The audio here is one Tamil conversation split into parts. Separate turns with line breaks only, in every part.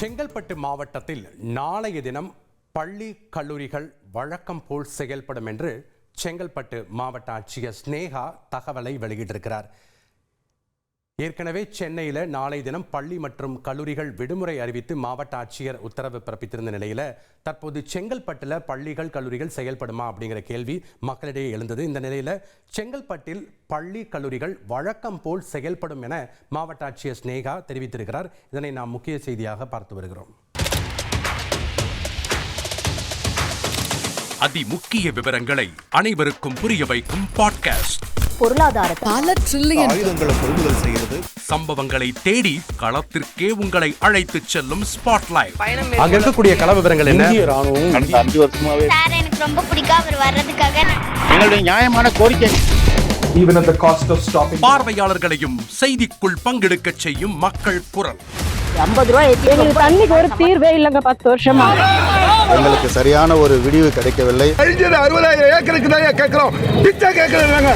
செங்கல்பட்டு மாவட்டத்தில் நாளைய தினம் பள்ளி கல்லூரிகள் வழக்கம் போல் செயல்படும் என்று செங்கல்பட்டு மாவட்ட ஆட்சியர் ஸ்னேகா தகவலை வெளியிட்டிருக்கிறார். ஏற்கனவே சென்னையில் நாளை தினம் பள்ளி மற்றும் கல்லூரிகள் விடுமுறை அறிவித்து மாவட்ட ஆட்சியர் உத்தரவு பிறப்பித்திருந்த நிலையில் தற்போது செங்கல்பட்டில் பள்ளிகள் கல்லூரிகள் செயல்படுமா அப்படிங்கிற கேள்வி மக்களிடையே எழுந்தது. இந்த நிலையில் செங்கல்பட்டில் பள்ளி கல்லூரிகள் வழக்கம் போல் செயல்படும் என மாவட்ட ஆட்சியர் ஸ்னேகா தெரிவித்திருக்கிறார். இதனை நாம் முக்கிய செய்தியாக பார்த்து வருகிறோம்.
அதி முக்கிய விவரங்களை அனைவருக்கும் புரிய வைக்கும் பாட்காஸ்ட்.
பல ட்ரில்லியன் ஆயுதங்களை கொள்முதல் செய்கிறது.
சம்பவங்களை தேடி களத்திற்கே உங்களை அழைத்து செல்லும் ஸ்பாட்லைட்.
அங்க இருக்கக்கூடிய கள விவரங்கள் என்ன?
கடந்த 5 வருஷமாவே
சார் எனக்கு ரொம்ப பிடிக்கும் அவர் வர்றதுக்காக.
எங்களுடைய நியாயமான கோரிக்கை.
Even at the cost of stopping.
பார்வையாளர்களையும் செய்திக்குள் பங்கெடுக்க செய்யும் மக்கள் குரல்.
50 ரூபாய் எங்களுக்கு தண்ணிக்கு ஒரு தீர்வே இல்லைங்க. 10 வருஷமா
எங்களுக்கு சரியான ஒரு விடிவு கிடைக்கவில்லை.
60,000 ஏக்கருக்கு தான் கேட்கிறோம், பிச்சை கேட்கறாங்க.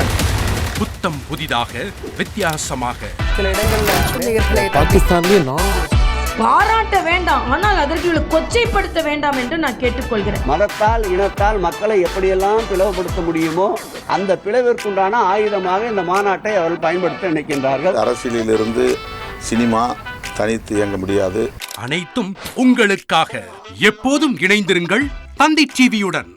புத்தம் புதிதாக வித்தியாசமாக
பாகிஸ்தான்லயே
பாராட்ட வேண்டாம், ஆனால் அதற்கு கொச்சைப்படுத்த வேண்டாம் என்று நான் கேட்டுக்கொள்கிறேன்.
மதத்தால் இனத்தால் மக்களை எப்படியெல்லாம் பிளவுபடுத்த முடியுமோ அந்த பிளவிற்குண்டான ஆயுதமாக இந்த மாநாட்டை அவர்கள் பயன்படுத்த நினைக்கின்றார்கள்.
அரசியலிலிருந்து சினிமா தனித்து இயங்க முடியாது.
அனைத்தும் உங்களுக்காக. எப்போதும் இணைந்திருங்கள் தந்தி டிவியுடன்.